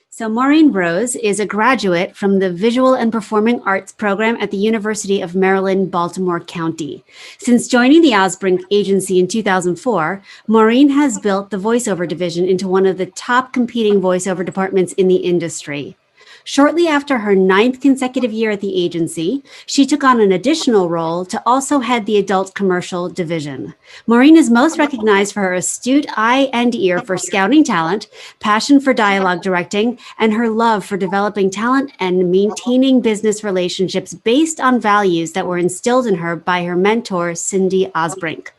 So Maureen Rose is a graduate from the Visual and Performing Arts program at the University of Maryland, Baltimore County. Since joining the Osbrink agency in 2004, Maureen has built the voiceover division into one of the top competing voiceover departments in the industry. Shortly after her 9th consecutive year at the agency, she took on an additional role to also head the adult commercial division. Maureen is most recognized for her astute eye and ear for scouting talent, passion for dialogue directing, and her love for developing talent and maintaining business relationships based on values that were instilled in her by her mentor, Cindy Osbrink.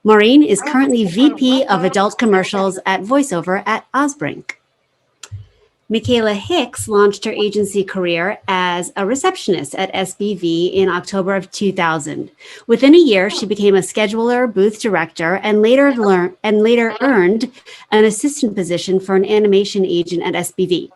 Maureen is currently VP of Adult Commercials at Voiceover at Osbrink. Micaela Hicks launched her agency career as a receptionist at SBV in October of 2000. Within a year, she became a scheduler, booth director, and later earned an assistant position for an animation agent at SBV.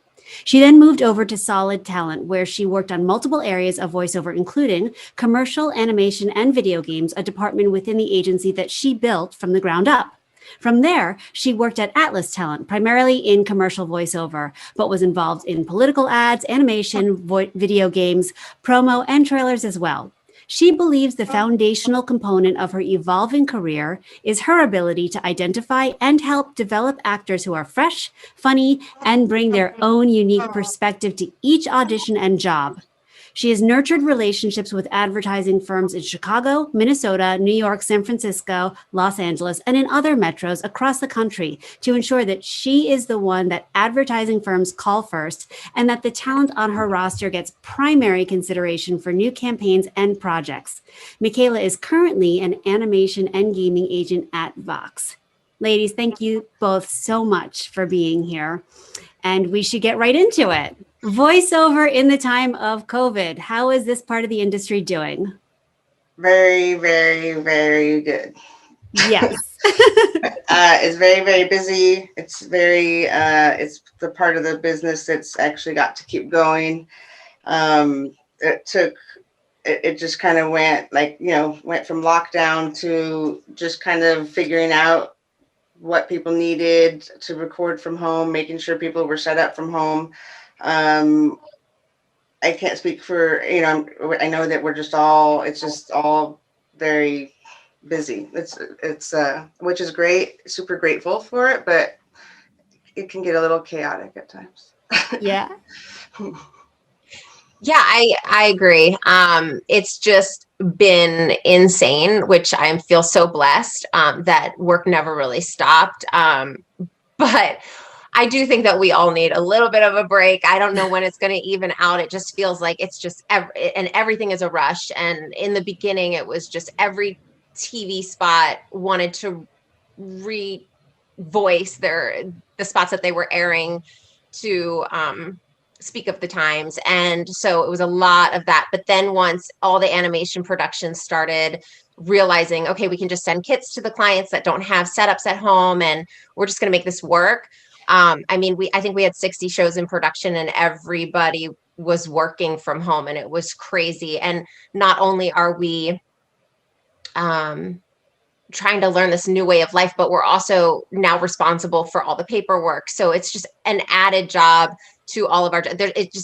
She then moved over to Solid Talent, where she worked on multiple areas of voiceover, including commercial, animation, and video games, a department within the agency that she built from the ground up. From there, she worked at Atlas Talent, primarily in commercial voiceover, but was involved in political ads, animation, video games, promo, and trailers as well. She believes the foundational component of her evolving career is her ability to identify and help develop actors who are fresh, funny, and bring their own unique perspective to each audition and job. She has nurtured relationships with advertising firms in Chicago, Minnesota, New York, San Francisco, Los Angeles, and in other metros across the country to ensure that she is the one that advertising firms call first and that the talent on her roster gets primary consideration for new campaigns and projects. Micaela is currently an animation and gaming agent at Vox. Ladies, thank you both so much for being here, and we should get right into it. Voiceover in the time of COVID. How is this part of the industry doing? Very, very, very good. Yes. It's very, very busy. It's it's the part of the business that's actually got to keep going. It just kind of went from lockdown to just kind of figuring out what people needed to record from home, making sure people were set up from home. I can't speak for, I know that it's just all very busy. It's which is great, super grateful for it, but it can get a little chaotic at times. Yeah. Yeah, I agree. It's just been insane, which I feel so blessed that work never really stopped. But I do think that we all need a little bit of a break. I don't know when it's going to even out. It just feels like it's just everything is a rush. And in the beginning, it was just every TV spot wanted to re-voice the spots that they were airing to speak of the times. And so it was a lot of that. But then once all the animation production started realizing, okay, we can just send kits to the clients that don't have setups at home, and we're just going to make this work. I think we had 60 shows in production and everybody was working from home, and it was crazy. And not only are we trying to learn this new way of life, but we're also now responsible for all the paperwork. So it's just an added job to all of our,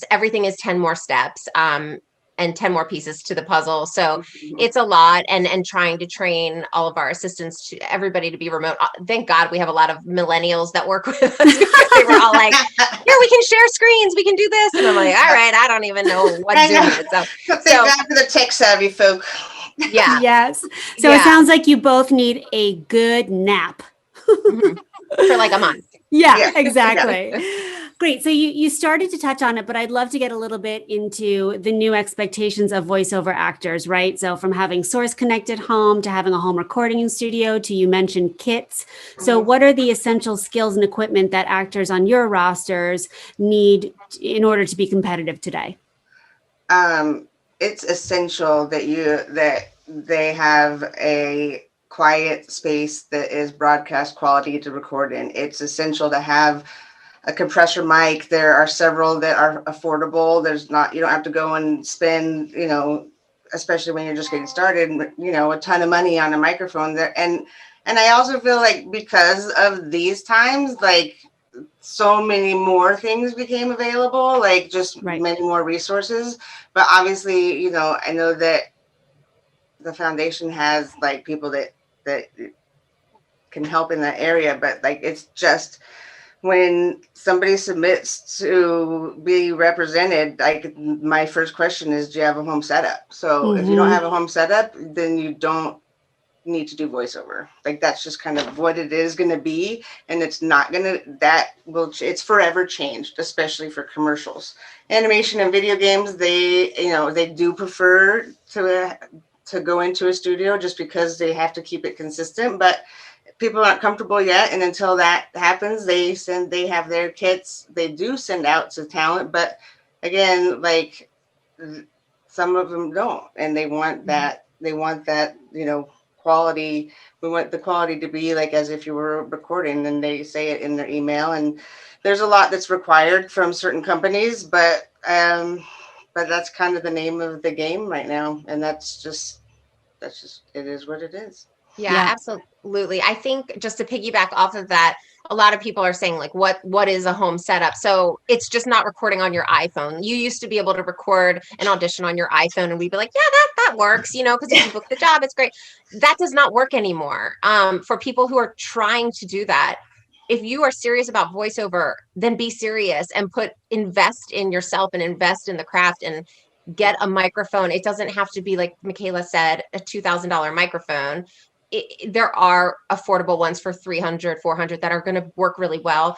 everything is 10 more steps. And 10 more pieces to the puzzle. So it's a lot, and trying to train all of our assistants to everybody to be remote. Thank God we have a lot of millennials that work with us, because they were all like, yeah, we can share screens, we can do this. And I'm like, all right, I don't even know what Zoom is. Thank God for the tech savvy folk. Yeah. Yes. So It sounds like you both need a good nap. For like a month. Yeah, exactly. Yeah. Great. So you started to touch on it, but I'd love to get a little bit into the new expectations of voiceover actors, right? So from having source connected home to having a home recording studio to, you mentioned, kits. So what are the essential skills and equipment that actors on your rosters need in order to be competitive today? It's essential that they have a quiet space that is broadcast quality to record in. It's essential to have a compressor mic. There are several that are affordable. You don't have to go and spend, especially when you're just getting started, a ton of money on a microphone there. And I also feel like because of these times, like so many more things became available, like just Right. many more resources. But obviously, you know, I know that the foundation has like people that can help in that area, but like it's just when somebody submits to be represented, like my first question is, do you have a home setup? So if you don't have a home setup, then you don't need to do voiceover. Like that's just kind of what it is going to be, and it's not going to, that will, it's forever changed, especially for commercials. Animation and video games, they, you know, they do prefer to go into a studio just because they have to keep it consistent, but people aren't comfortable yet, and until that happens, they have their kits, they do send out to talent, but again, like some of them don't, and they want that, you know, quality. We want the quality to be like as if you were recording, and they say it in their email, and there's a lot that's required from certain companies, but that's kind of the name of the game right now, and that's just it is what it is. Yeah, absolutely. I think just to piggyback off of that, a lot of people are saying like, what is a home setup? So it's just not recording on your iPhone. You used to be able to record an audition on your iPhone, and we'd be like, yeah, that works, you know, because if you book the job, it's great. That does not work anymore. For people who are trying to do that, if you are serious about voiceover, then be serious and invest in yourself and invest in the craft and get a microphone. It doesn't have to be, like Micaela said, a $2,000 microphone. There are affordable ones for $300, $400 that are going to work really well.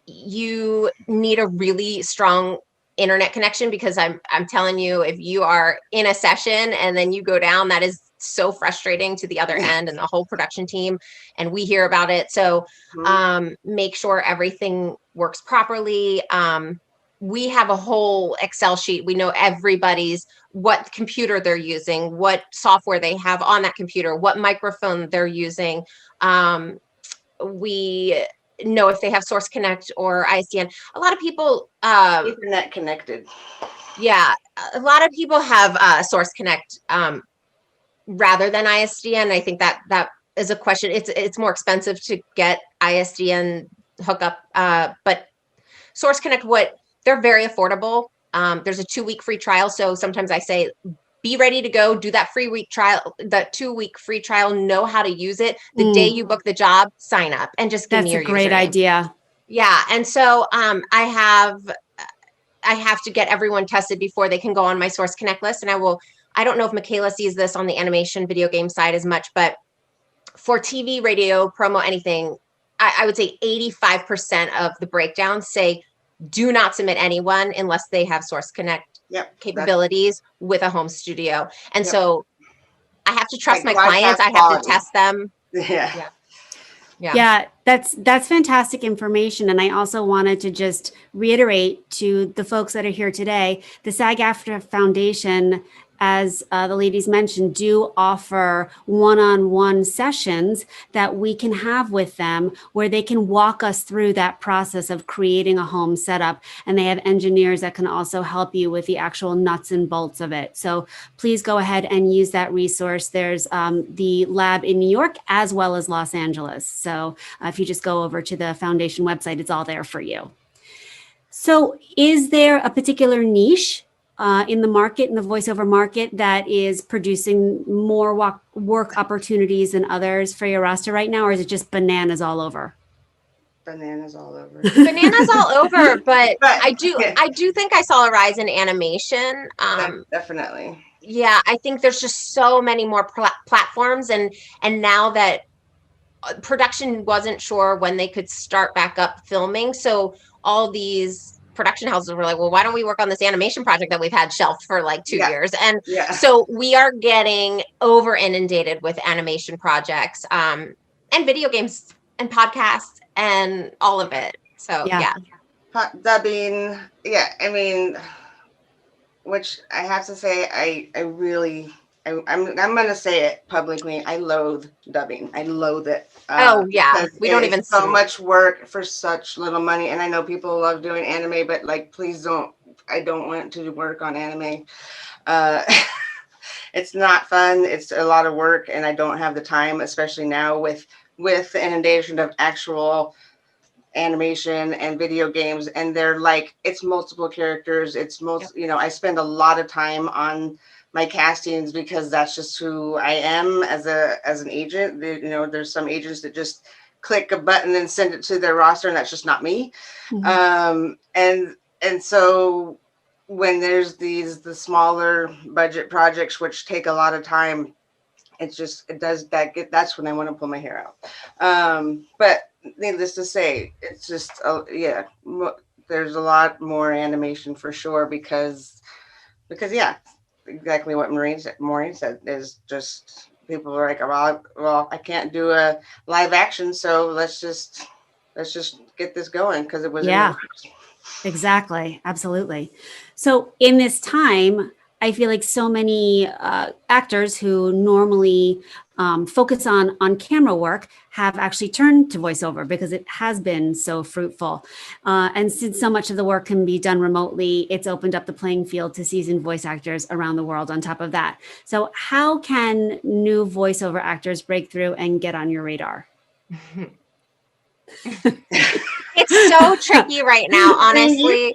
You need a really strong internet connection, because I'm telling you, if you are in a session and then you go down, that is so frustrating to the other end and the whole production team, and we hear about it. So make sure everything works properly. We have a whole Excel sheet. We know everybody's, what computer they're using, what software they have on that computer, what microphone they're using. We know if they have Source Connect or ISDN. A lot of people Internet connected. Yeah, a lot of people have Source Connect rather than ISDN. I think that is a question. It's more expensive to get ISDN hookup, but Source Connect, they're very affordable. There's a 2-week free trial. So sometimes I say, be ready to go, do that 2-week free trial, know how to use it. The day you book the job, sign up and just give me your username. That's a great idea. Yeah. And so I have to get everyone tested before they can go on my Source Connect list. And I don't know if Micaela sees this on the animation video game side as much, but for TV, radio, promo, anything, I would say 85% of the breakdowns say, do not submit anyone unless they have Source Connect capabilities with a home studio. And so I have to trust my clients. I have to test them. Yeah, that's fantastic information. And I also wanted to just reiterate to the folks that are here today, the SAG-AFTRA Foundation, as the ladies mentioned, do offer one-on-one sessions that we can have with them where they can walk us through that process of creating a home setup. And they have engineers that can also help you with the actual nuts and bolts of it. So please go ahead and use that resource. There's the lab in New York as well as Los Angeles. So if you just go over to the foundation website, it's all there for you. So is there a particular niche in the market, in the voiceover market, that is producing more work opportunities than others for your roster right now, or is it just bananas all over? Bananas all over. Bananas all over, but I do think I saw a rise in animation. Definitely. Yeah, I think there's just so many more platforms, and now that production wasn't sure when they could start back up filming, so all these production houses were like, well, why don't we work on this animation project that we've had shelved for like 2 years? And so we are getting over inundated with animation projects, and video games and podcasts and all of it. So dubbing. Yeah, I mean, which I have to say, I'm going to say it publicly. I loathe dubbing. I loathe it. We don't even so much work for such little money. And I know people love doing anime, but like, please don't. I don't want to work on anime. It's not fun. It's a lot of work, and I don't have the time, especially now with the inundation of actual animation and video games, and they're like, it's multiple characters. It's I spend a lot of time on my castings because that's just who I am as an agent. There's some agents that just click a button and send it to their roster, and that's just not me. And so when there's the smaller budget projects which take a lot of time, that's when I want to pull my hair out. But needless to say, it's just there's a lot more animation for sure because exactly what Maureen said is just people are like, well, I can't do a live action, so let's just get this going because it was Exactly. Absolutely. So in this time, I feel like so many actors who normally focus on camera work have actually turned to voiceover because it has been so fruitful. And since so much of the work can be done remotely, it's opened up the playing field to seasoned voice actors around the world on top of that. So how can new voiceover actors break through and get on your radar? It's so tricky right now, honestly.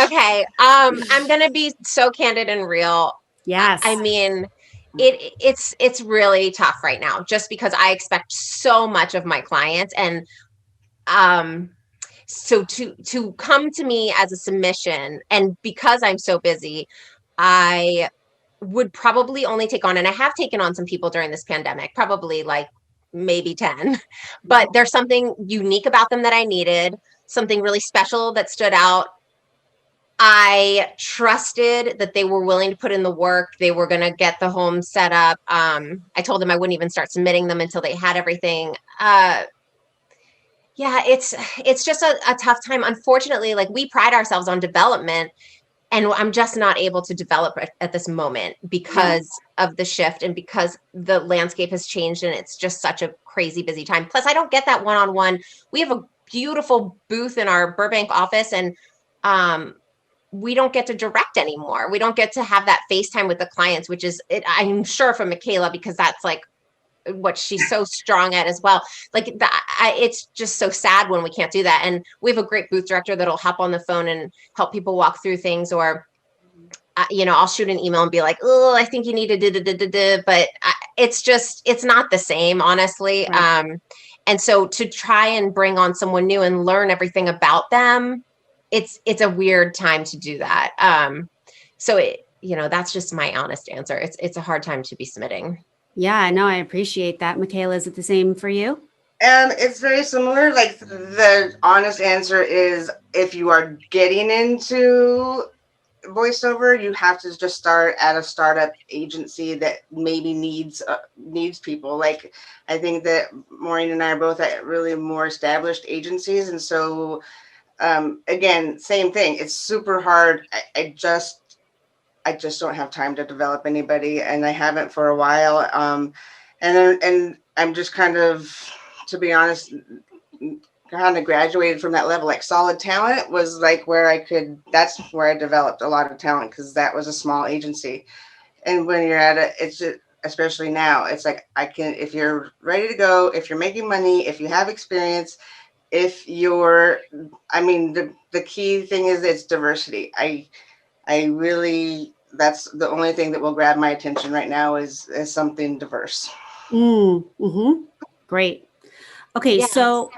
Okay. I'm gonna be so candid and real. Yes. I mean, it's really tough right now just because I expect so much of my clients. And so to come to me as a submission, and because I'm so busy, I would probably only take on, and I have taken on some people during this pandemic, probably like maybe 10, but there's something unique about them that I needed, something really special that stood out. I trusted that they were willing to put in the work. They were going to get the home set up. I told them I wouldn't even start submitting them until they had everything. It's just a tough time. Unfortunately, like, we pride ourselves on development, and I'm just not able to develop at this moment because of the shift and because the landscape has changed and it's just such a crazy busy time. Plus, I don't get that one-on-one. We have a beautiful booth in our Burbank office, and we don't get to direct anymore. We don't get to have that FaceTime with the clients, which is, I'm sure, for Micaela, because that's like what she's so strong at as well. Like, it's just so sad when we can't do that. And we have a great booth director that'll hop on the phone and help people walk through things, or I'll shoot an email and be like, oh, I think you need to but it's not the same, honestly. Right. And so to try and bring on someone new and learn everything about them, it's a weird time to do that. So that's just my honest answer. It's a hard time to be submitting. Yeah, no, I appreciate that. Micaela, is it the same for you? It's very similar. Like, the honest answer is, if you are getting into voiceover, you have to just start at a startup agency that maybe needs people. Like, I think that Maureen and I are both at really more established agencies, and so again, same thing. It's super hard. I just don't have time to develop anybody, and I haven't for a while. And I'm just kind of, to be honest, kind of graduated from that level. Like, Solid Talent was like that's where I developed a lot of talent, because that was a small agency. And when you're at it, it's just, especially now, it's like, if you're ready to go, if you're making money, if you have experience, the key thing is it's diversity. I really, that's the only thing that will grab my attention right now is something diverse. Great. Okay. Yeah. So,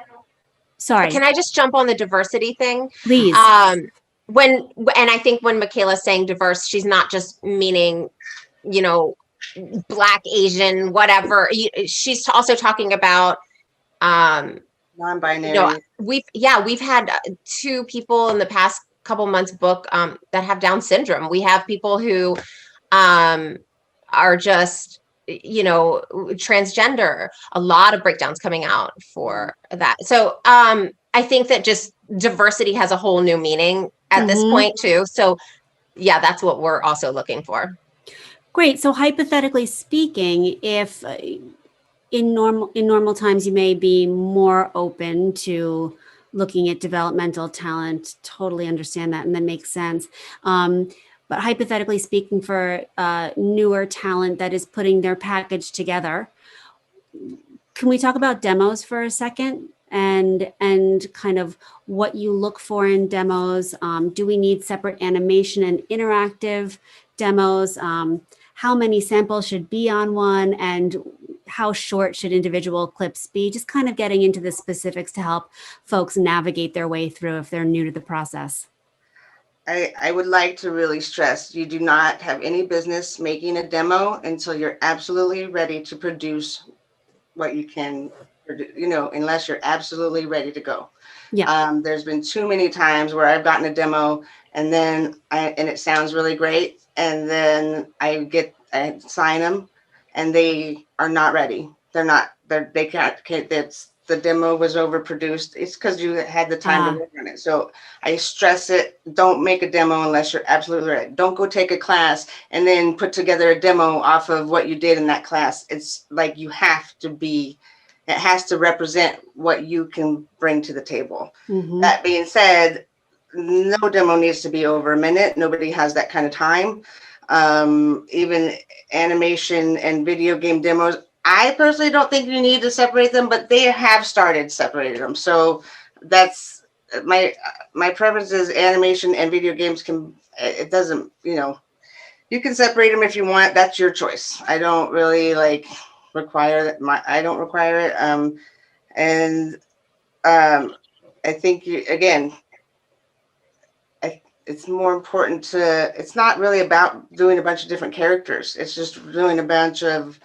sorry. Can I just jump on the diversity thing? Please. And I think when Micaela's saying diverse, she's not just meaning, Black, Asian, whatever. She's also talking about, non-binary. We've had 2 people in the past couple months book that have Down syndrome. We have people who are just transgender. A lot of breakdowns coming out for that. So I think that just diversity has a whole new meaning at this point too. So yeah, that's what we're also looking for. Great. So hypothetically speaking, if in normal times you may be more open to looking at developmental talent, totally understand that, and that makes sense. But hypothetically speaking, for newer talent that is putting their package together, can we talk about demos for a second? and kind of what you look for in demos. Do we need separate animation and interactive demos? How many samples should be on one, and how short should individual clips be? Just kind of getting into the specifics to help folks navigate their way through if they're new to the process. I would like to really stress, you do not have any business making a demo until you're absolutely ready to produce what you can, unless you're absolutely ready to go. Yeah. There's been too many times where I've gotten a demo and then and it sounds really great. And then I sign them and they are not ready. They can't, that's, the demo was overproduced. It's because you had the time to work on it. So I stress it. Don't make a demo unless you're absolutely ready. Don't go take a class and then put together a demo off of what you did in that class. It's like it has to represent what you can bring to the table. Mm-hmm. That being said, no demo needs to be over a minute. Nobody has that kind of time. Even animation and video game demos, I personally don't think you need to separate them, but they have started separating them. So that's my preference is animation and video games it doesn't, you can separate them if you want. That's your choice. I don't really require that. I don't require it. I think it's more important it's not really about doing a bunch of different characters. It's just doing a bunch of,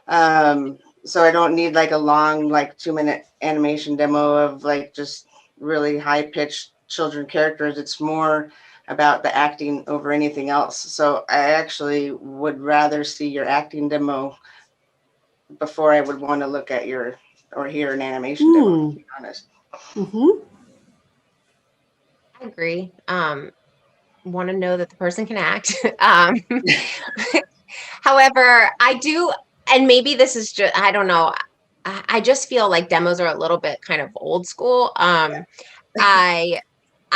so I don't need a long, 2-minute animation demo of just really high pitched children characters. It's more about the acting over anything else. So I actually would rather see your acting demo before I would want to look at or hear an animation demo, to be honest. Mm-hmm. I agree. Want to know that the person can act. However, I do, and maybe this is just, I don't know. I just feel like demos are a little bit kind of old school. I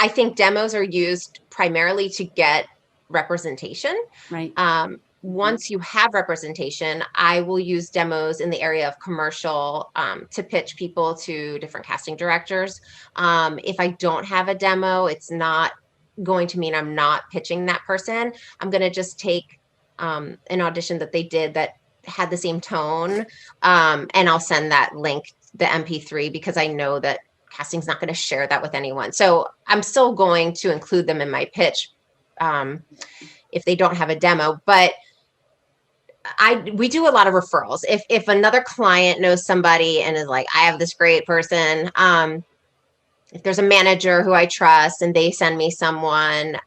think demos are used primarily to get representation. Right. Once you have representation, I will use demos in the area of commercial to pitch people to different casting directors. If I don't have a demo, it's not going to mean I'm not pitching that person. I'm going to just take an audition that they did that had the same tone, and I'll send that link, the MP3, because I know that casting's not going to share that with anyone. So I'm still going to include them in my pitch if they don't have a demo. But we do a lot of referrals. If another client knows somebody and is like, I have this great person, if there's a manager who I trust and they send me someone,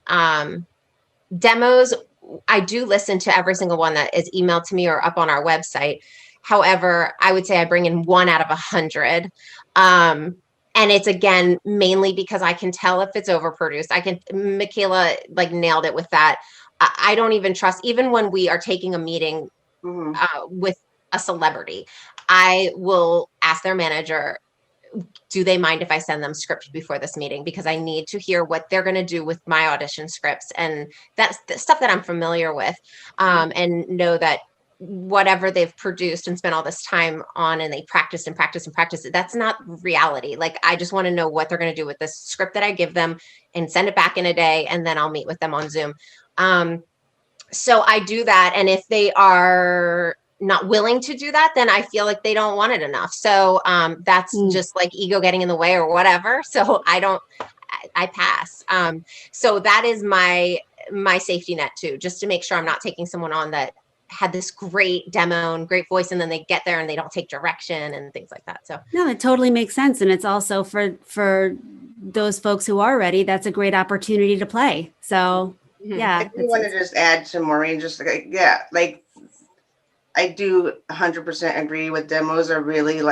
demos, I do listen to every single one that is emailed to me or up on our website. However, I would say I bring in 1 out of 100. And it's, again, mainly because I can tell if it's overproduced. Micaela nailed it with that. I don't even trust, even when we are taking a meeting with a celebrity, I will ask their manager, do they mind if I send them script before this meeting? Because I need to hear what they're going to do with my audition scripts. And that's the stuff that I'm familiar with, and know that whatever they've produced and spent all this time on and they practice and practice and practice, that's not reality. I just want to know what they're going to do with this script that I give them and send it back in a day. And then I'll meet with them on Zoom. So I do that. And if they are not willing to do that, then I feel like they don't want it enough. So that's just ego getting in the way or whatever. So I pass. So that is my safety net too, just to make sure I'm not taking someone on that had this great demo and great voice, and then they get there and they don't take direction and things like that. So no, that totally makes sense. And it's also for those folks who are ready, that's a great opportunity to play. So yeah. I do want to just add to Maureen, I do 100% agree with demos are really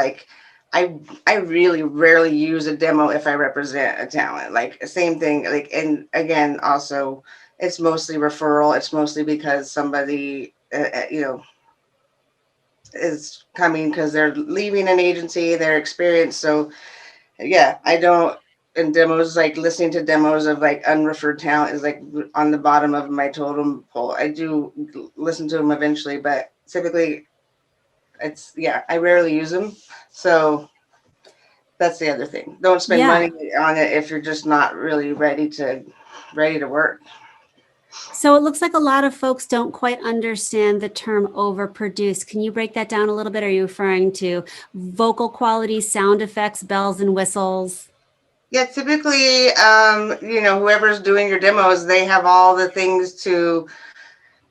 I really rarely use a demo if I represent a talent. Same thing. And again, also it's mostly referral. It's mostly because somebody, is coming because they're leaving an agency, they're experienced. So yeah, I don't, and demos, listening to demos of unreferred talent is on the bottom of my totem pole. I do listen to them eventually, but typically I rarely use them. So That's the other thing. Don't spend Yeah. money on it if you're just not really ready to work. So it looks like a lot of folks don't quite understand the term overproduce. Can you break that down a little bit? Are you referring to vocal quality, sound effects, bells and whistles? Yeah, typically, whoever's doing your demos, they have all the things to,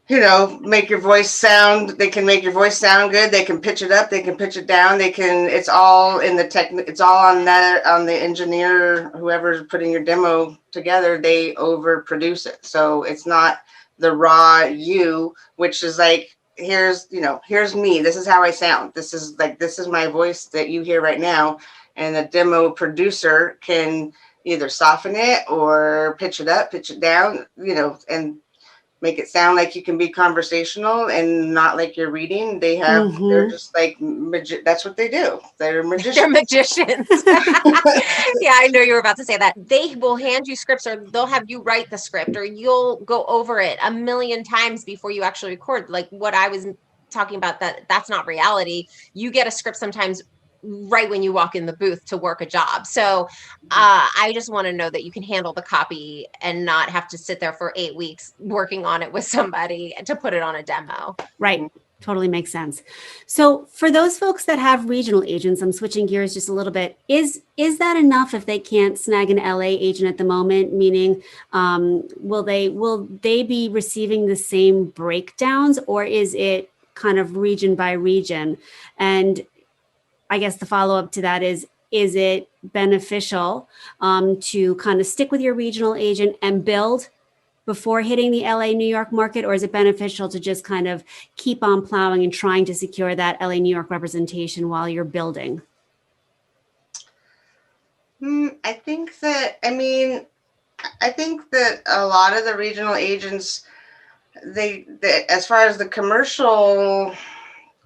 make your voice sound. They can make your voice sound good. They can pitch it up. They can pitch it down. It's all in the it's all on the engineer, whoever's putting your demo together, they overproduce it. So it's not the raw you, which is like, here's me. This is how I sound. This is my voice that you hear right now. And the demo producer can either soften it or pitch it up, pitch it down, and make it sound like you can be conversational and not like you're reading. They're just like, that's what they do. They're magicians. They're magicians. Yeah, I know you were about to say that. They will hand you scripts, or they'll have you write the script, or you'll go over it a million times before you actually record. Like what I was talking about, that's not reality. You get a script sometimes right when you walk in the booth to work a job. So I just want to know that you can handle the copy and not have to sit there for 8 weeks working on it with somebody to put it on a demo. Right. Totally makes sense. So for those folks that have regional agents, I'm switching gears just a little bit. Is that enough if they can't snag an LA agent at the moment? Meaning, will they be receiving the same breakdowns, or is it kind of region by region? And I guess the follow-up to that is it beneficial to kind of stick with your regional agent and build before hitting the LA, New York market, or is it beneficial to just kind of keep on plowing and trying to secure that LA, New York representation while you're building? I think that a lot of the regional agents, they as far as the commercial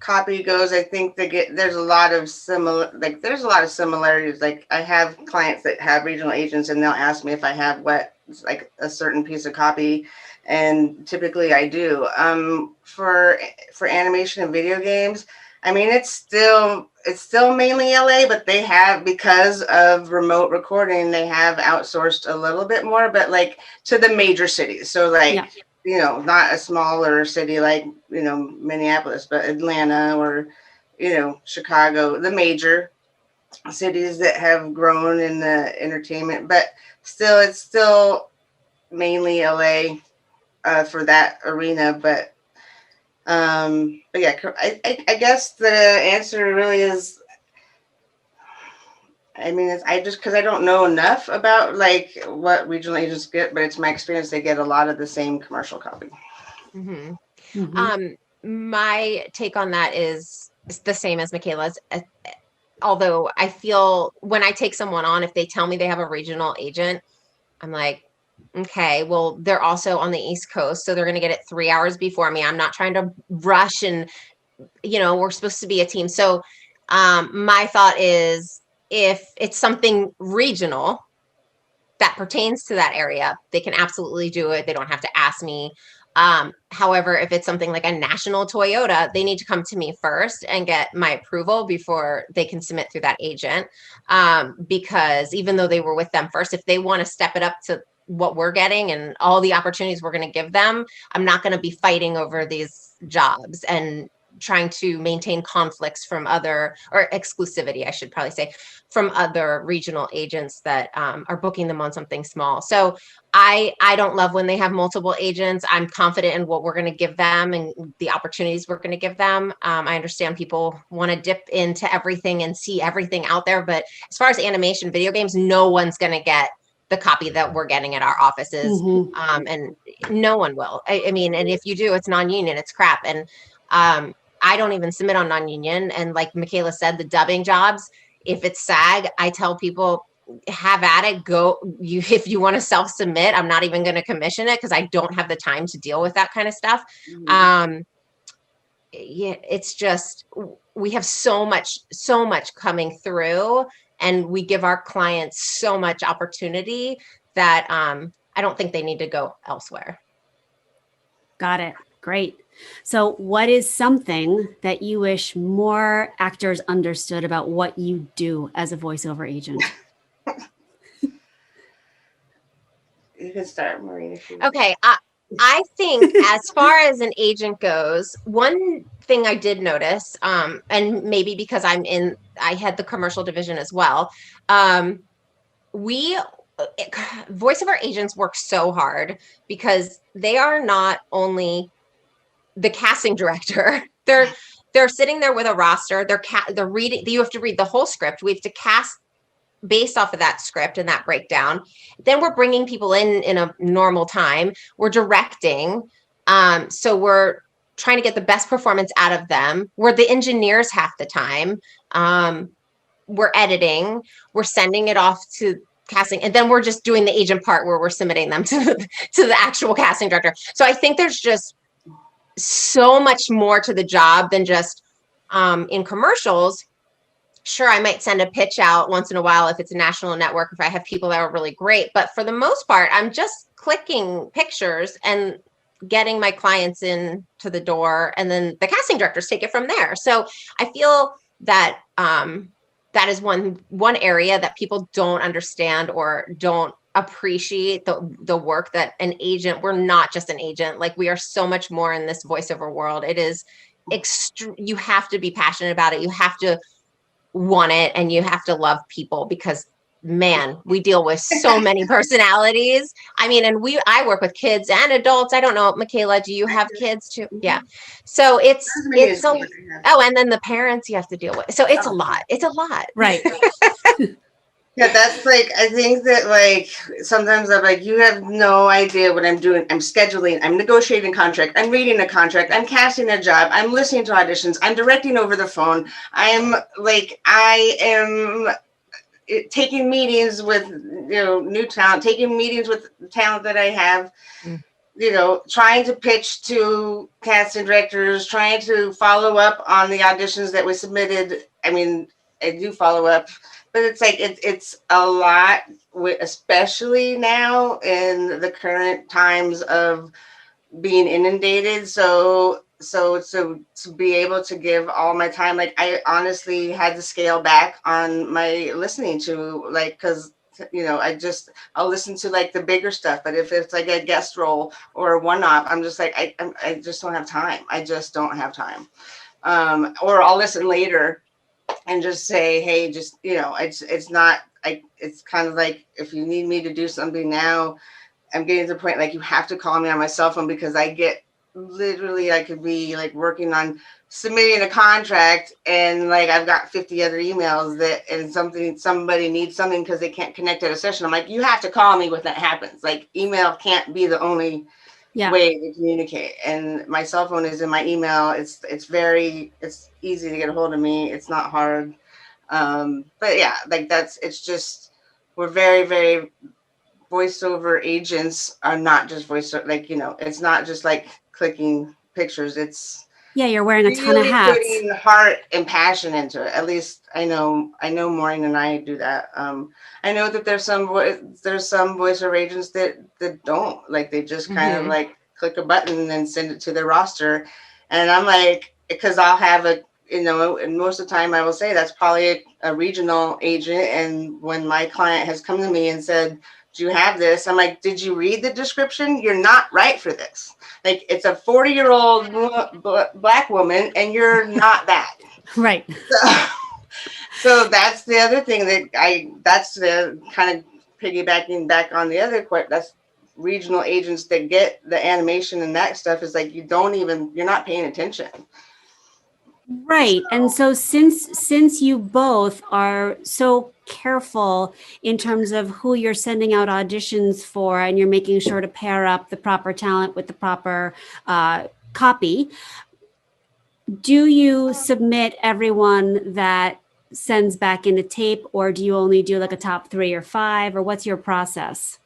copy goes, I think there's a lot of similarities. Like I have clients that have regional agents and they'll ask me if I have like a certain piece of copy, and typically I do. For animation and video games, it's still mainly LA, but they have, because of remote recording, they have outsourced a little bit more, but like to the major cities. So like, yeah, not a smaller city like, Minneapolis, but Atlanta or, Chicago, the major cities that have grown in the entertainment, but it's still mainly LA for that arena. But yeah, I guess the answer really is, it's because I don't know enough about like what regional agents get, but it's my experience they get a lot of the same commercial copy. Mm-hmm. Mm-hmm. My take on that is the same as Micaela's. Although I feel when I take someone on, if they tell me they have a regional agent, I'm like, okay, well, they're also on the East Coast, so they're going to get it 3 hours before me. I'm not trying to rush, and we're supposed to be a team. So my thought is, if it's something regional that pertains to that area, they can absolutely do it. They don't have to ask me. However, if it's something like a national Toyota, they need to come to me first and get my approval before they can submit through that agent. Because even though they were with them first, if they want to step it up to what we're getting and all the opportunities we're going to give them, I'm not going to be fighting over these jobs and trying to maintain conflicts from or exclusivity, I should probably say, from other regional agents that are booking them on something small. So I don't love when they have multiple agents. I'm confident in what we're going to give them and the opportunities we're going to give them. I understand people want to dip into everything and see everything out there, but as far as animation, video games, no one's going to get the copy that we're getting at our offices. Mm-hmm. And no one will. I mean, and if you do, it's non-union, it's crap. And I don't even submit on non-union. And like Micaela said, the dubbing jobs, if it's SAG, I tell people, have at it, if you want to self-submit, I'm not even going to commission it because I don't have the time to deal with that kind of stuff. Mm-hmm. Yeah, it's just, we have so much coming through, and we give our clients so much opportunity that I don't think they need to go elsewhere. Got it. Great. So what is something that you wish more actors understood about what you do as a voiceover agent? You can start, Maureen, if you. Okay. I think as far as an agent goes, one thing I did notice, and maybe because I had the commercial division as well. Voiceover agents work so hard because they are not only the casting director. They're sitting there with a roster. They're reading. You have to read the whole script. We have to cast based off of that script and that breakdown. Then we're bringing people in a normal time. We're directing. So we're trying to get the best performance out of them. We're the engineers half the time. We're editing. We're sending it off to casting, and then we're just doing the agent part where we're submitting them to the actual casting director. So I think there's just so much more to the job than just in commercials. Sure, I might send a pitch out once in a while if it's a national network, if I have people that are really great. But for the most part, I'm just clicking pictures and getting my clients in to the door, and then the casting directors take it from there. So I feel that that is one area that people don't understand or don't appreciate the work that an agent. We're not just an agent. Like, we are so much more in this voiceover world. It is you have to be passionate about it. You have to want it, and you have to love people, because man, we deal with so many personalities. I mean, and I work with kids and adults. I don't know, Micaela, do you have kids too? Yeah. So it's and then the parents you have to deal with. So it's a lot. It's a lot. Right. Yeah, that's like, I think that like sometimes I'm like, you have no idea what I'm doing. I'm scheduling, I'm negotiating contract, I'm reading a contract, I'm casting a job, I'm listening to auditions, I'm directing over the phone. I am taking meetings with, new talent, taking meetings with talent that I have, trying to pitch to casting directors, trying to follow up on the auditions that we submitted. I mean, I do follow up. But it's like it's a lot, especially now in the current times of being inundated. So to be able to give all my time, like I honestly had to scale back on my listening to, like, because I'll listen to like the bigger stuff. But if it's like a guest role or a one-off, I'm just like I just don't have time. I just don't have time. Or I'll listen later and just say, hey, just, it's not, it's kind of like, if you need me to do something now, I'm getting to the point, like, you have to call me on my cell phone, because I could be like working on submitting a contract, and like, I've got 50 other emails and somebody needs something because they can't connect at a session. I'm like, you have to call me when that happens. Like, email can't be the only way to communicate, and my cell phone is in my email. It's easy to get a hold of me. It's not hard. But yeah, like it's just, we're very, very, voiceover agents are not just voiceover, like, it's not just like clicking pictures. It's you're wearing a ton of really hats. putting heart and passion into it. At least I know Maureen and I do that. I know that there's some voiceover agents that don't, like, they just kind of like click a button and send it to their roster. And I'm like, because I'll have and most of the time I will say that's probably a regional agent. And when my client has come to me and said, do you have this? I'm like, did you read the description? You're not right for this. Like, it's a 40-year-old Black woman, and you're not that. Right. So that's the other thing that's the kind of piggybacking back on the other question. That's regional agents that get the animation and that stuff, is like, you're not paying attention. Right. And so since you both are so careful in terms of who you're sending out auditions for, and you're making sure to pair up the proper talent with the proper copy, do you submit everyone that sends back into tape, or do you only do like a top 3 or 5, or what's your process?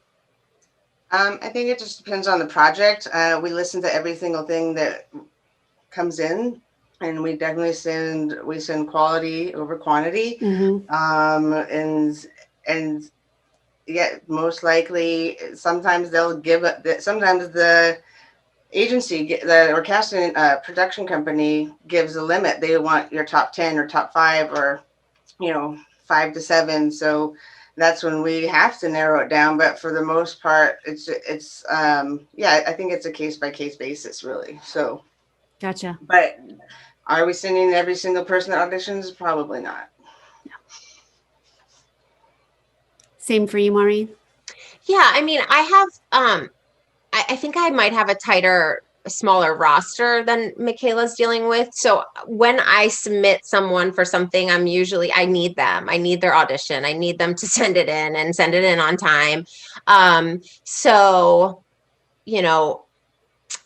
I think it just depends on the project. We listen to every single thing that comes in, and we definitely send quality over quantity. And yeah, most likely, sometimes they'll give it. Sometimes the agency, or casting production company gives a limit. They want your top 10 or top 5 or, 5 to 7. So that's when we have to narrow it down. But for the most part, it's I think it's a case by case basis, really. So, Gotcha. but are we sending every single person that auditions? Probably not. Same for you, Maureen? Yeah, I mean, I have, I think I might have a smaller roster than Micaela's dealing with. So when I submit someone for something, I need them. I need their audition. I need them to send it in and send it in on time. So,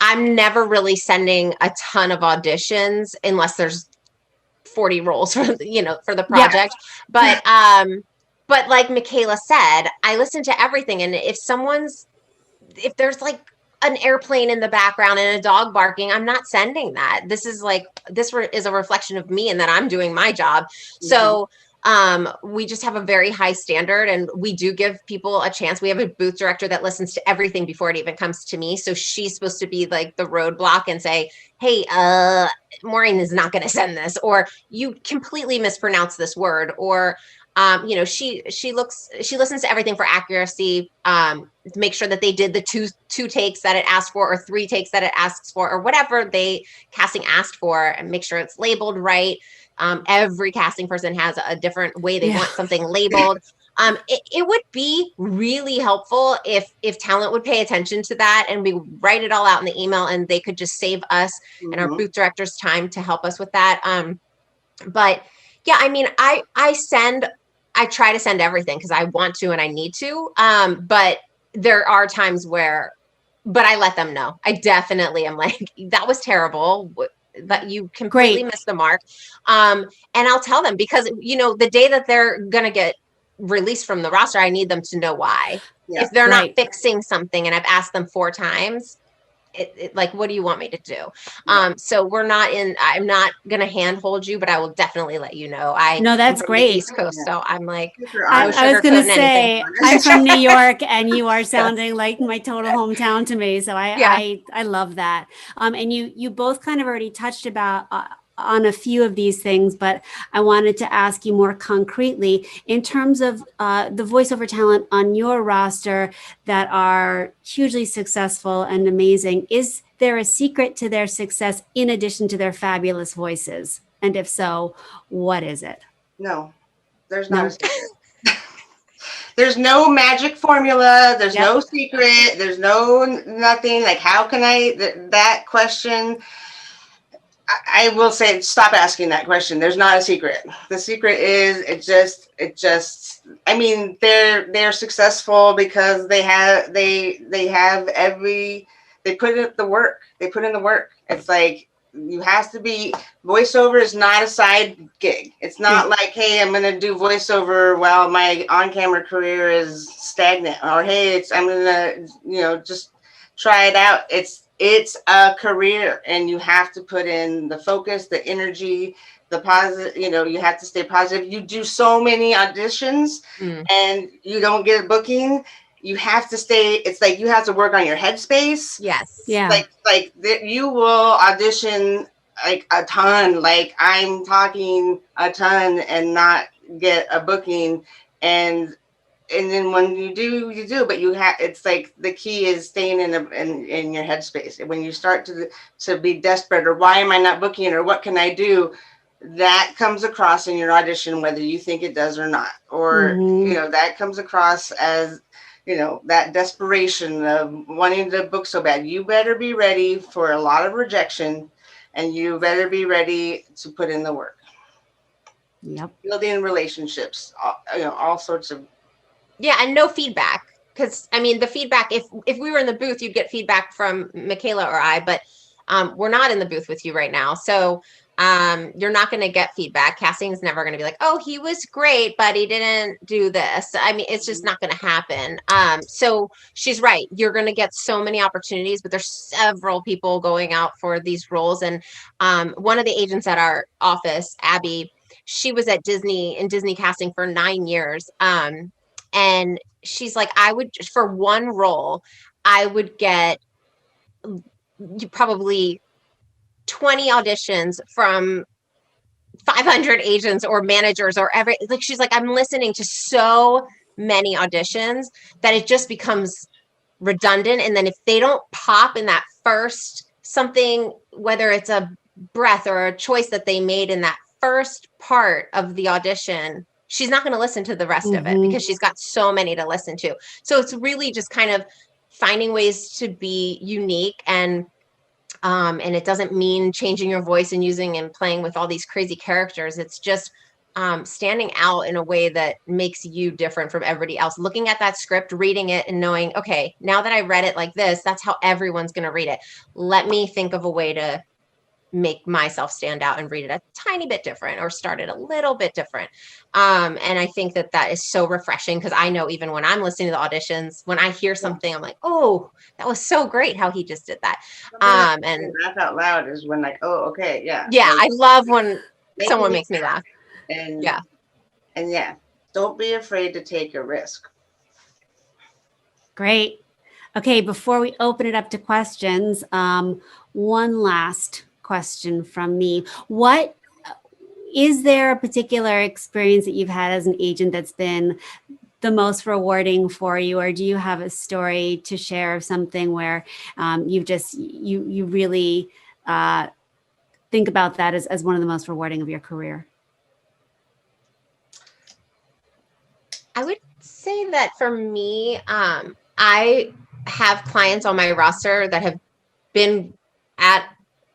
I'm never really sending a ton of auditions unless there's 40 roles for the project. Yeah. But like Micaela said, I listen to everything. And if there's like an airplane in the background and a dog barking, I'm not sending that. This is a reflection of me and that I'm doing my job. Mm-hmm. So we just have a very high standard, and we do give people a chance. We have a booth director that listens to everything before it even comes to me. So she's supposed to be like the roadblock and say, hey, Maureen is not going to send this, or you completely mispronounce this word, or she listens to everything for accuracy, make sure that they did the two takes that it asked for, or 3 takes that it asks for, or whatever casting asked for, and make sure it's labeled right. Every casting person has a different way they want something labeled. It would be really helpful if talent would pay attention to that, and we write it all out in the email, and they could just save us and our booth directors time to help us with that. But yeah, I mean, I try to send everything because I want to and I need to. But there are times but I let them know. I definitely am like, that was terrible, that you completely missed the mark. And I'll tell them, because, the day that they're going to get released from the roster, I need them to know why. Yeah. If they're not fixing something and I've asked them 4 times, like, what do you want me to do? So I'm not going to handhold you, but I will definitely let you know. No, that's great. East Coast. So I'm like, I was going to say, I'm from New York, and you are sounding like my total hometown to me. So I love that. And you both kind of already touched on a few of these things, but I wanted to ask you more concretely in terms of the voiceover talent on your roster that are hugely successful and amazing. Is there a secret to their success in addition to their fabulous voices? And if so, what is it? No, there's not a secret. There's no magic formula. There's no secret. There's nothing. Like, how can that question? I will say, stop asking that question. There's not a secret. The secret is I mean, they're successful because they put in the work. It's like, you have to be, voiceover is not a side gig. It's not like, hey, I'm going to do voiceover while my on-camera career is stagnant, or hey, I'm going to, just try it out. It's a career, and you have to put in the focus, the energy, the positive, you have to stay positive. You do so many auditions and you don't get a booking. You have to stay. It's like, you have to work on your headspace. Yes. Yeah. Like you will audition like a ton, like I'm talking a ton, and not get a booking. And then when you do, but it's like, the key is staying in your headspace. When you start to be desperate, or why am I not booking, or what can I do? That comes across in your audition, whether you think it does or not, or, that comes across as, that desperation of wanting to book so bad. You better be ready for a lot of rejection, and you better be ready to put in the work. Yep. Building relationships, all sorts of. Yeah, and no feedback, because I mean, the feedback, if we were in the booth, you'd get feedback from Micaela or I, but we're not in the booth with you right now, so you're not going to get feedback. Casting is never going to be like, oh, he was great, but he didn't do this. I mean, it's just not going to happen. So she's right. You're going to get so many opportunities, but there's several people going out for these roles. And one of the agents at our office, Abby, she was at Disney casting for 9 years. And she's like, for one role, I would get probably 20 auditions from 500 agents or managers or like, she's like, I'm listening to so many auditions that it just becomes redundant. And then if they don't pop in that first something, whether it's a breath or a choice that they made in that first part of the audition, she's not going to listen to the rest of it because she's got so many to listen to. So it's really just kind of finding ways to be unique, and it doesn't mean changing your voice and using and playing with all these crazy characters. It's just standing out in a way that makes you different from everybody else. Looking at that script, reading it, and knowing, okay, now that I read it like this, that's how everyone's going to read it. Let me think of a way to make myself stand out and read it a tiny bit different, or start it a little bit different. And I think that that is so refreshing, because I know even when I'm listening to the auditions, when I hear something, I'm like, oh, that was so great how he just did that. And laugh out loud is when, like, oh, okay, yeah. Yeah, like, I love when someone makes me laugh. And yeah. And yeah, don't be afraid to take a risk. Great. Okay, before we open it up to questions, one last question from me. What is there a particular experience that you've had as an agent that's been the most rewarding for you, or do you have a story to share of something where you really think about that as one of the most rewarding of your career? I would say that for me, I have clients on my roster that have been at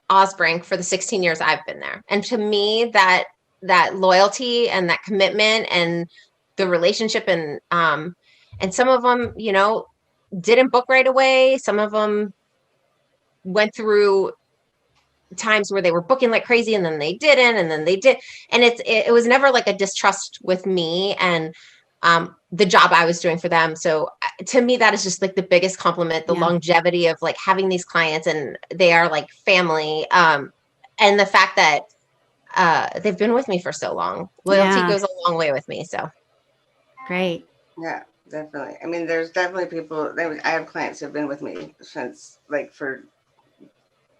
Osbrink for the 16 years I've been there. And to me, that loyalty and that commitment and the relationship, and some of them, didn't book right away. Some of them went through times where they were booking like crazy, and then they didn't, and then they did. And it was never like a distrust with me and the job I was doing for them. So to me, that is just like the biggest compliment, the longevity of like having these clients, and they are like family. And the fact that they've been with me for so long. Loyalty goes a long way with me. So great. Yeah, definitely. I mean, there's definitely people, I have clients who have been with me since like for,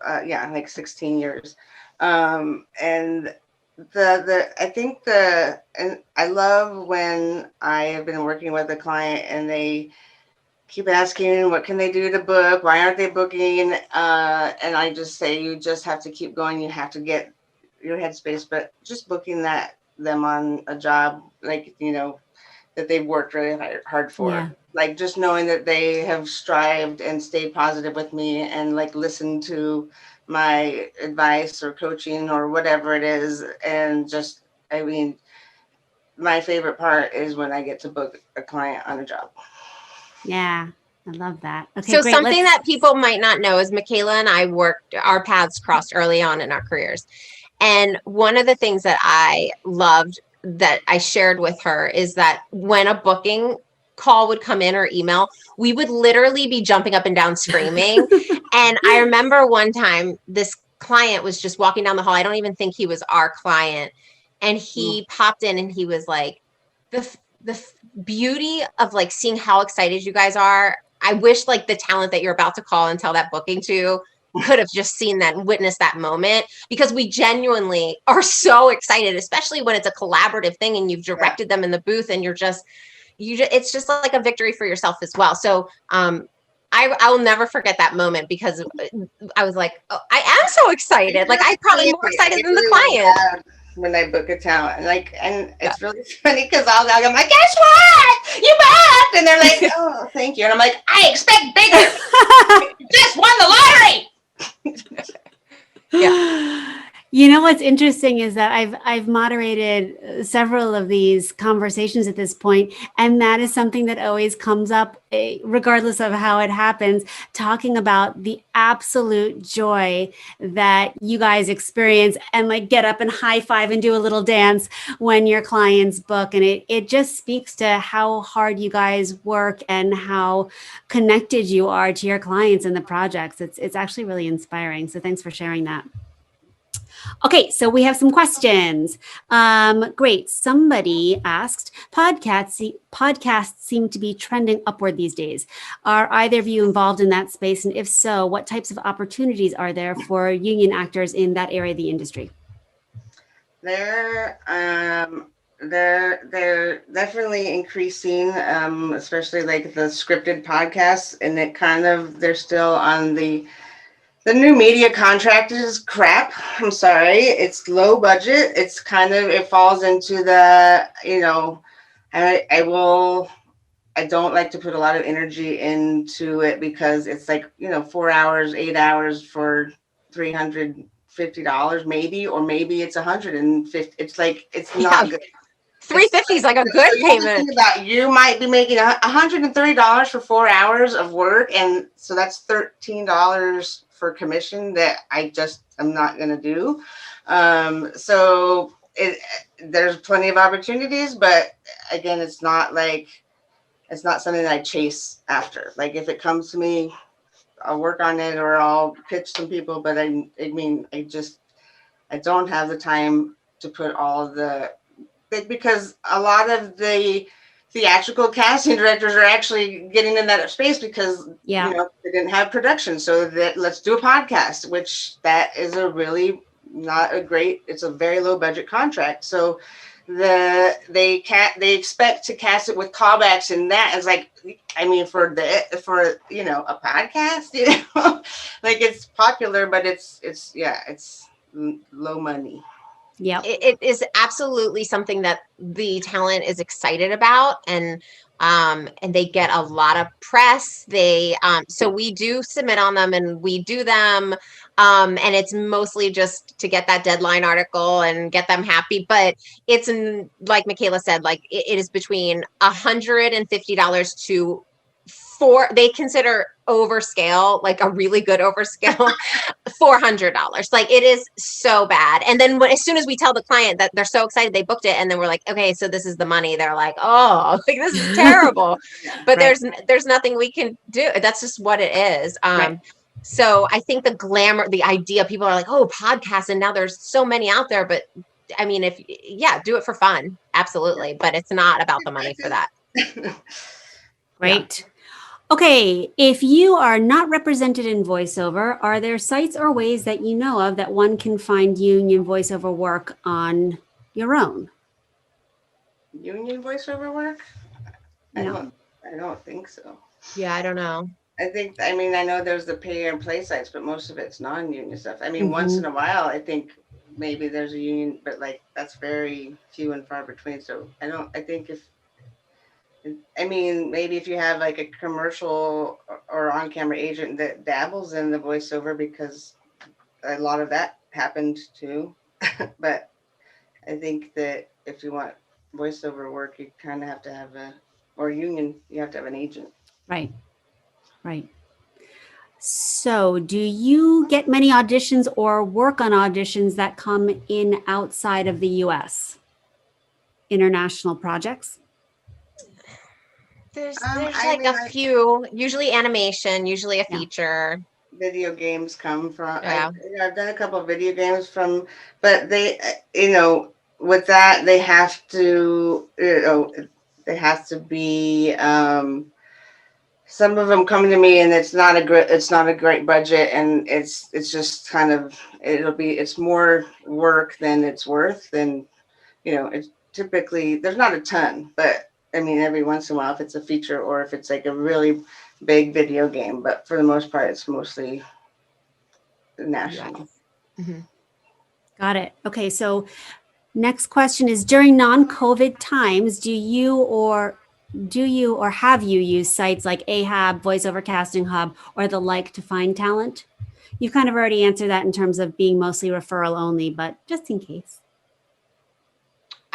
like 16 years. And I think and I love when I have been working with a client and they keep asking, what can they do to book? Why aren't they booking? And I just say, you just have to keep going. You have to get your headspace, but just booking them on a job, like, that they've worked really hard for. Yeah. Like just knowing that they have strived and stayed positive with me and like listened to my advice or coaching or whatever it is. And just, I mean, my favorite part is when I get to book a client on a job. Yeah, I love that. Okay, so great. Something that people might not know is Micaela and I our paths crossed early on in our careers. And one of the things that I loved that I shared with her is that when a booking call would come in or email, we would literally be jumping up and down screaming. And I remember one time this client was just walking down the hall. I don't even think he was our client. And he popped in and he was like, the beauty of like seeing how excited you guys are. I wish like the talent that you're about to call and tell that booking to could have just seen that and witnessed that moment, because we genuinely are so excited, especially when it's a collaborative thing and you've directed them in the booth and it's just like a victory for yourself as well. So I will never forget that moment, because I was like, oh, I am so excited. Like I'm probably more excited than the client. When I book a talent, and it's really funny because I'm like, guess what? You booked, and they're like, oh, thank you, and I'm like, I expect bigger. You just won the lottery. Yeah. You know what's interesting is that I've moderated several of these conversations at this point, and that is something that always comes up, regardless of how it happens, talking about the absolute joy that you guys experience and like get up and high five and do a little dance when your clients book. And it just speaks to how hard you guys work and how connected you are to your clients and the projects. It's actually really inspiring. So thanks for sharing that. Okay, so we have some questions. Great. Somebody asked, podcasts seem to be trending upward these days. Are either of you involved in that space? And if so, what types of opportunities are there for union actors in that area of the industry? They're definitely increasing, especially like the scripted podcasts, and they're still on the new media contract is crap. I'm sorry. It's low budget. It falls into the, I don't like to put a lot of energy into it because it's like, 4 hours, 8 hours for $350 maybe, or maybe it's 150. It's like, it's not good. 350 is like a good payment. You might be making $130 for 4 hours of work. And so that's $13 for commission that I'm not going to do. There's plenty of opportunities, but again, it's not something that I chase after. Like if it comes to me, I'll work on it or I'll pitch some people, but I don't have the time to put because a lot of the theatrical casting directors are actually getting in that space because they didn't have production. So let's do a podcast, which that is it's a very low budget contract. So they expect to cast it with callbacks, and that is like, for a podcast, like it's popular, but it's low money. Yeah, it is absolutely something that the talent is excited about, and they get a lot of press. So we do submit on them and we do them, and it's mostly just to get that deadline article and get them happy. But it's like Micaela said, like it is between $150 to they consider overscale, like a really good overscale, $400. Like it is so bad. And then as soon as we tell the client that they're so excited they booked it, and then we're like, okay, so this is the money, they're like, oh, like this is terrible. But right. there's nothing we can do. That's just what it is. Right. So I think the glamour, the idea, people are like, oh, podcasts, and now there's so many out there. But I mean, do it for fun, absolutely. But it's not about the money for that. Right. Yeah. Okay, if you are not represented in voiceover, are there sites or ways that you know of that one can find union voiceover work on your own? Union voiceover work? No. I don't think so. Yeah, I don't know. I know there's the pay and play sites, but most of it's non-union stuff. Once in a while, I think maybe there's a union, but like that's very few and far between. So maybe if you have like a commercial or on-camera agent that dabbles in the voiceover, because a lot of that happened too. But I think that if you want voiceover work, you kind of have to have you have to have an agent. Right. So do you get many auditions or work on auditions that come in outside of the US? International projects? There's a few, usually animation, usually a feature. Video games come from, yeah. I've done a couple of video games but they, with that, they have to be, some of them come to me and it's not a great budget, and it's just kind of, it's more work than it's worth. And, it's typically, there's not a ton, but every once in a while, if it's a feature or if it's like a really big video game, but for the most part, it's mostly national. Mm-hmm. Got it. Okay. So next question is, during non-COVID times, do you or have you used sites like Ahab, Voiceover Casting Hub, or the like to find talent? You've kind of already answered that in terms of being mostly referral only, but just in case.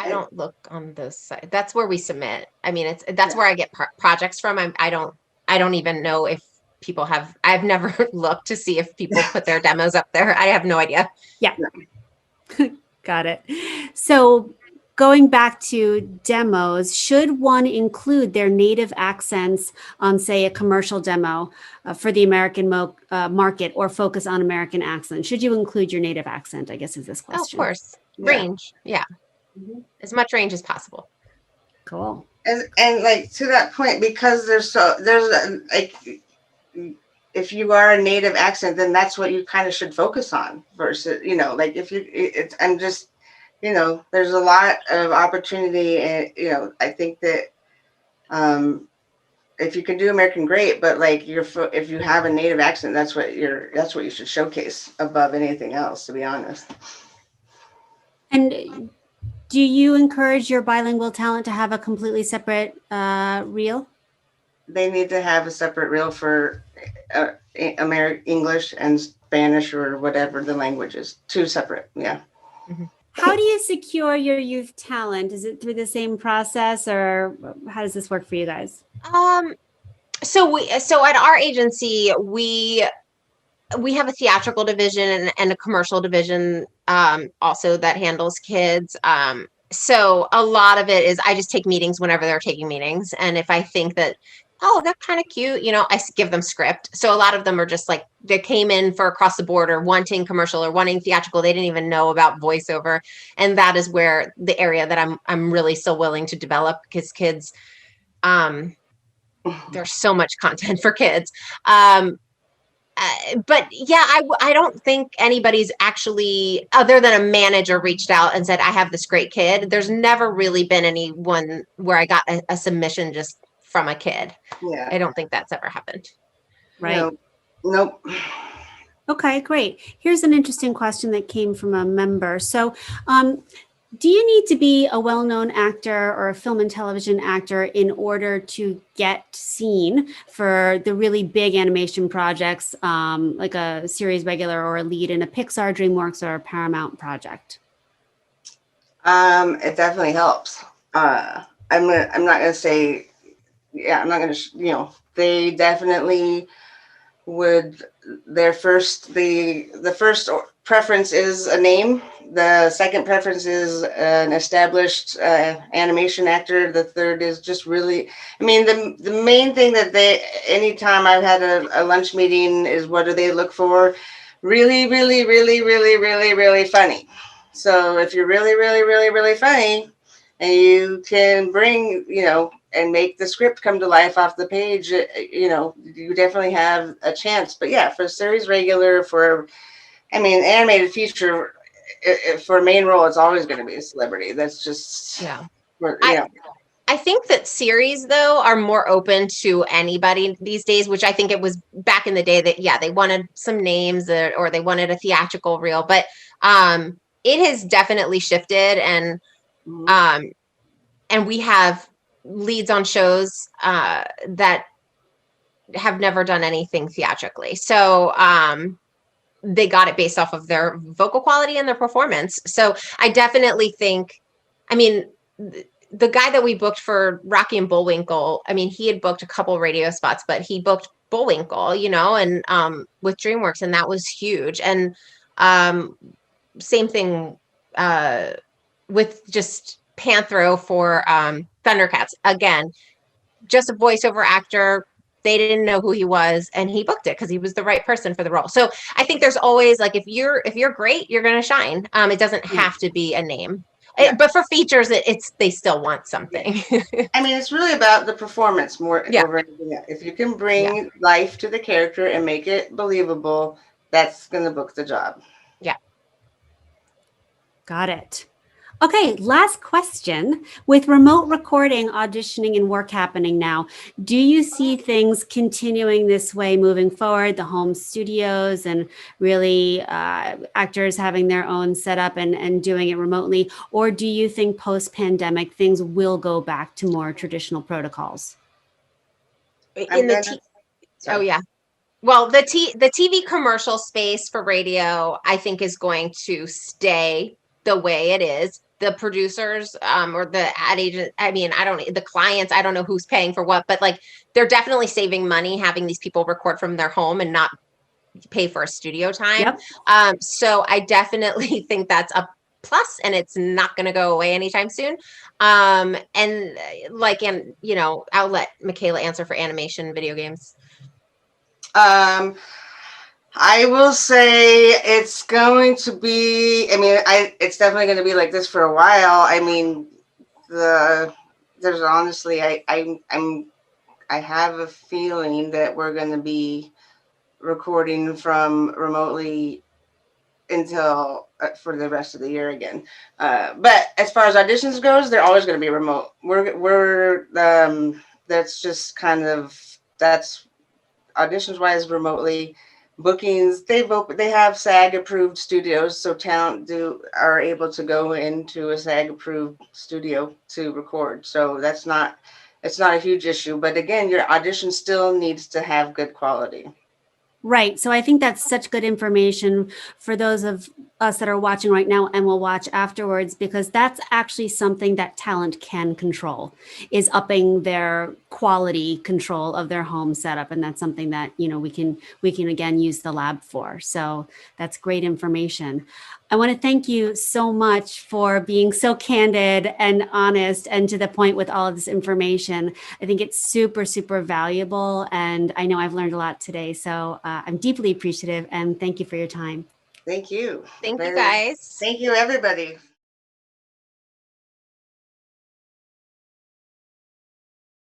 I don't look on those sites. That's where we submit. That's where I get projects from. I don't even know if people have. I've never looked to see if people put their demos up there. I have no idea. Yeah. Got it. So going back to demos, should one include their native accents on, say, a commercial demo for the American market, or focus on American accent? Should you include your native accent, I guess, is this Oh, of question. course. Yeah. Range. Yeah. As much range as possible. Cool. And like to that point, because like, if you are a native accent, then that's what you kind of should focus on versus, like if I'm just, there's a lot of opportunity, and, I think that, if you can do American, great, but like if you have a native accent, that's what you should showcase above anything else, to be honest. And do you encourage your bilingual talent to have a completely separate reel? They need to have a separate reel for English and Spanish, or whatever the language is. Two separate. Yeah. Mm-hmm. How do you secure your youth talent? Is it through the same process, or how does this work for you guys? So at our agency, we have a theatrical division and a commercial division, also, that handles kids. So a lot of it is I just take meetings whenever they're taking meetings. And if I think that, oh, that's kind of cute, I give them script. So a lot of them are just like, they came in for across the border wanting commercial or wanting theatrical. They didn't even know about voiceover. And that is where the area that I'm really still willing to develop, because kids, there's so much content for kids. But yeah, I don't think anybody's actually, other than a manager, reached out and said, I have this great kid. There's never really been anyone where I got a submission just from a kid. Yeah. I don't think that's ever happened. Right. Nope. Okay, great. Here's an interesting question that came from a member. So, do you need to be a well-known actor or a film and television actor in order to get seen for the really big animation projects, like a series regular or a lead in a Pixar, DreamWorks, or a Paramount project? It definitely helps. I'm not going to say, I'm not going to, they definitely would. The first preference is a name. The second preference is an established animation actor. The third is just really, the main thing that anytime I've had a lunch meeting, is what do they look for? Really, really, really, really, really, really funny. So if you're really, really, really, really funny, and you can bring, and make the script come to life off the page, you definitely have a chance. But yeah, for series regular, animated feature, for a main role, it's always going to be a celebrity. That's just, I think that series, though, are more open to anybody these days, which I think it was back in the day that, they wanted some names, or they wanted a theatrical reel. But it has definitely shifted, and we have leads on shows that have never done anything theatrically. So they got it based off of their vocal quality and their performance. So I definitely think, the guy that we booked for Rocky and Bullwinkle, he had booked a couple radio spots, but he booked Bullwinkle, and with DreamWorks, and that was huge. And same thing with just Panthro for Thundercats. Again, just a voiceover actor. They didn't know who he was, and he booked it because he was the right person for the role. So I think there's always, like, if you're great, you're going to shine. It doesn't have to be a name. Yeah. But for features, they still want something. It's really about the performance more. Yeah. Over anything else. If you can bring life to the character and make it believable, that's going to book the job. Yeah. Got it. Okay, last question. With remote recording, auditioning, and work happening now, do you see things continuing this way moving forward, the home studios and really actors having their own setup and doing it remotely? Or do you think post-pandemic things will go back to more traditional protocols? Oh, yeah. Well, the TV commercial space for radio, I think, is going to stay the way it is. The producers or the ad agent, the clients, I don't know who's paying for what, but like they're definitely saving money having these people record from their home and not pay for a studio time. Yep. So I definitely think that's plus, and it's not going to go away anytime soon. I'll let Micaela answer for animation video games. I will say it's going to be, it's definitely going to be like this for a while. I mean, there's honestly, I have a feeling that we're going to be recording from remotely until for the rest of the year again. But as far as auditions goes, they're always going to be remote. That's just kind of, that's auditions wise remotely. Bookings, they have SAG approved studios, so talent are able to go into a SAG approved studio to record. So it's not a huge issue, but again, your audition still needs to have good quality. Right. So I think that's such good information for those of us that are watching right now and will watch afterwards, because that's actually something that talent can control, is upping their quality control of their home setup. And that's something that, we can again use the lab for. So that's great information. I want to thank you so much for being so candid and honest and to the point with all of this information. I think it's super, super valuable. And I know I've learned a lot today. So I'm deeply appreciative and thank you for your time. Thank you. Thank you, guys. Thank you, everybody.